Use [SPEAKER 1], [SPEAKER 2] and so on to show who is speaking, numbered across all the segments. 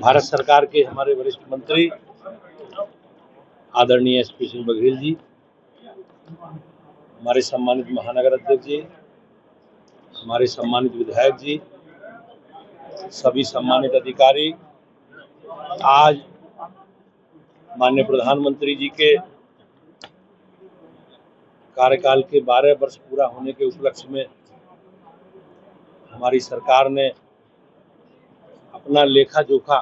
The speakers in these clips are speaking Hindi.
[SPEAKER 1] भारत सरकार के हमारे वरिष्ठ मंत्री आदरणीय एसपी सिंह बघेल जी, हमारे सम्मानित महानगर अध्यक्ष जी, हमारे सम्मानित विधायक जी, सभी सम्मानित अधिकारी, आज माननीय प्रधानमंत्री जी के कार्यकाल के 12 वर्ष पूरा होने के उपलक्ष्य में हमारी सरकार ने अपना लेखा जोखा,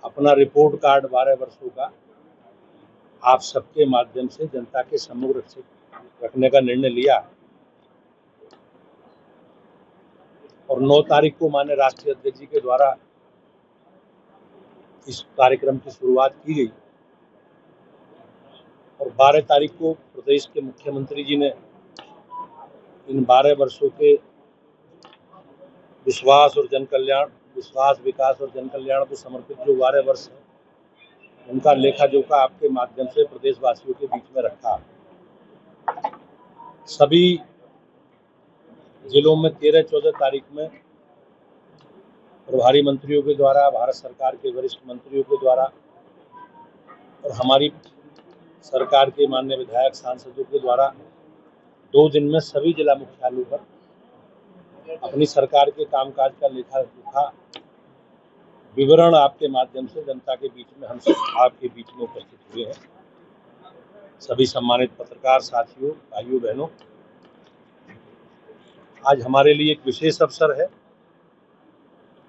[SPEAKER 1] अपना रिपोर्ट कार्ड 12 वर्षों का आप सबके माध्यम से जनता के सम्मुख रखने का निर्णय लिया और 9 तारीख को माननीय राष्ट्रीय अध्यक्ष जी के द्वारा इस कार्यक्रम की शुरुआत की गई और 12 तारीख को प्रदेश के मुख्यमंत्री जी ने इन 12 वर्षों के विश्वास, विकास और जन कल्याण को समर्पित जो 12 वर्ष हैं, उनका लेखा जोखा आपके माध्यम से प्रदेशवासियों के बीच में रखा। सभी जिलों में 13-14 तारीख में प्रभारी मंत्रियों के द्वारा, भारत सरकार के वरिष्ठ मंत्रियों के द्वारा और हमारी सरकार के माननीय विधायक सांसदों के द्वारा 2 दिन में सभी जिला मुख्यालयों पर अपनी सरकार के कामकाज का लेखा जोखा विवरण आपके माध्यम से जनता के बीच में हम सब आपके बीच में उपस्थित हुए हैं। सभी सम्मानित पत्रकार साथियों, भाइयों बहनों, आज हमारे लिए एक विशेष अवसर है।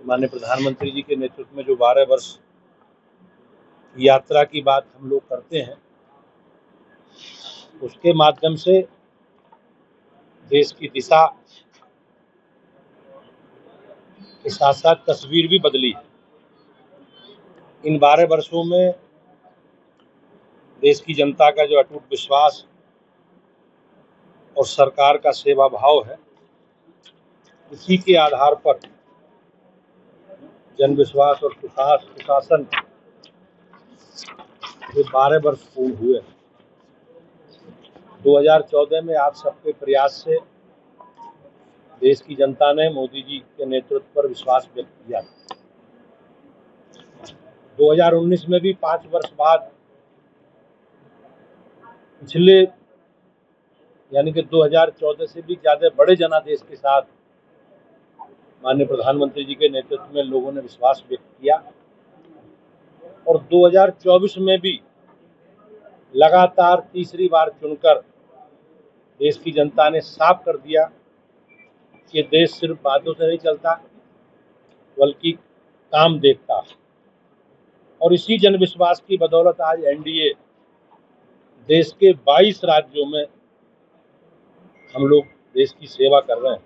[SPEAKER 1] माननीय प्रधानमंत्री जी के नेतृत्व में जो 12 वर्ष की यात्रा की बात हम लोग करते हैं, उसके माध्यम से देश की दिशा के साथ साथ तस्वीर भी बदली। इन 12 वर्षों में देश की जनता का जो अटूट विश्वास और सरकार का सेवा भाव है, उसी के आधार पर जन विश्वास और सुशासन ये 12 वर्ष पूर्ण हुए। 2014 में आप सबके प्रयास से देश की जनता ने मोदी जी के नेतृत्व पर विश्वास व्यक्त किया। 2019 में भी 5 वर्ष बाद पिछले यानी कि 2014 से भी ज्यादा बड़े जनादेश के साथ माननीय प्रधानमंत्री जी के नेतृत्व में लोगों ने विश्वास व्यक्त किया और 2024 में भी लगातार तीसरी बार चुनकर देश की जनता ने साफ कर दिया कि देश सिर्फ बातों से नहीं चलता बल्कि काम देखता। और इसी जन विश्वास की बदौलत आज एनडीए देश के 22 राज्यों में हम लोग देश की सेवा कर रहे हैं।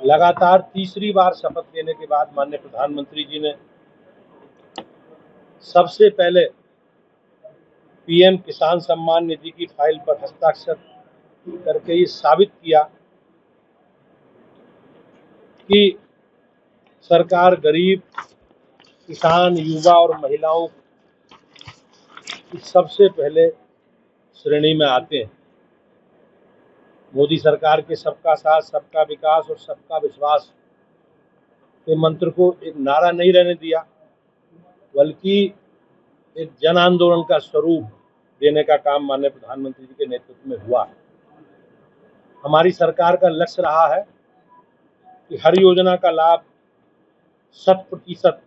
[SPEAKER 1] लगातार तीसरी बार शपथ लेने के बाद माननीय प्रधानमंत्री जी ने सबसे पहले पीएम किसान सम्मान निधि की फाइल पर हस्ताक्षर करके ये साबित किया कि सरकार गरीब, किसान, युवा और महिलाओं की सबसे पहले श्रेणी में आते हैं। मोदी सरकार के सबका साथ, सबका विकास और सबका विश्वास के मंत्र को एक नारा नहीं रहने दिया, बल्कि एक जन आंदोलन का स्वरूप देने का काम माननीय प्रधानमंत्री जी के नेतृत्व में हुआ। हमारी सरकार का लक्ष्य रहा है कि हर योजना का लाभ 100%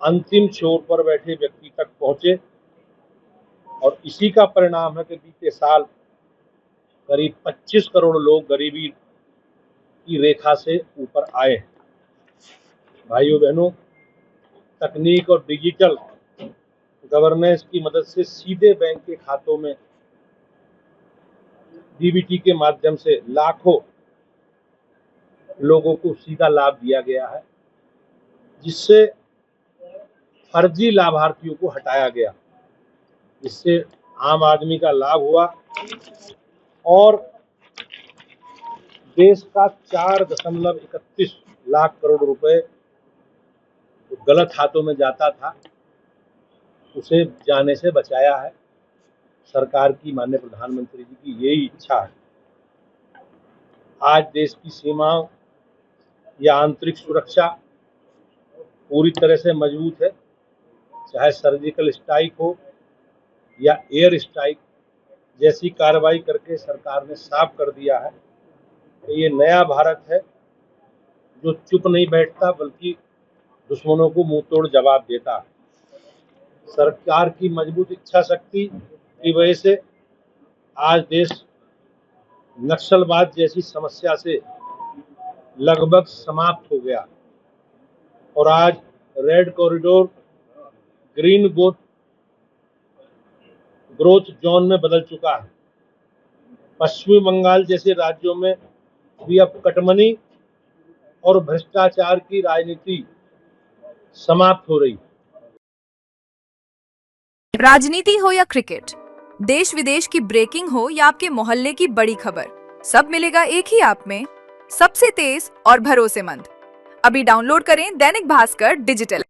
[SPEAKER 1] अंतिम छोर पर बैठे व्यक्ति तक पहुंचे और इसी का परिणाम है कि बीते साल करीब 25 करोड़ लोग गरीबी की रेखा से ऊपर आए। भाइयों बहनों, तकनीक और डिजिटल गवर्नेंस की मदद से सीधे बैंक के खातों में डीबीटी के माध्यम से लाखों लोगों को सीधा लाभ दिया गया है, जिससे फर्जी लाभार्थियों को हटाया गया। इससे आम आदमी का लाभ हुआ और देश का 4.31 लाख करोड़ रुपए जो गलत हाथों में जाता था, उसे जाने से बचाया है। सरकार की, माननीय प्रधानमंत्री जी की यही इच्छा है। आज देश की सीमाओं या आंतरिक सुरक्षा पूरी तरह से मजबूत है। चाहे सर्जिकल स्ट्राइक हो या एयर स्ट्राइक जैसी कार्रवाई करके सरकार ने साफ कर दिया है कि ये नया भारत है जो चुप नहीं बैठता बल्कि दुश्मनों को मुंह तोड़ जवाब देता है। सरकार की मजबूत इच्छा शक्ति की वजह से आज देश नक्सलवाद जैसी समस्या से लगभग समाप्त हो गया और आज red corridor green growth zone में बदल चुका है। पश्चिमी बंगाल जैसे राज्यों में भी अब कटमनी और भ्रष्टाचार की राजनीति समाप्त हो रही।
[SPEAKER 2] राजनीति हो या क्रिकेट, देश विदेश की ब्रेकिंग हो या आपके मोहल्ले की बड़ी खबर, सब मिलेगा एक ही ऐप में, सबसे तेज और भरोसेमंद। अभी डाउनलोड करें दैनिक भास्कर डिजिटल।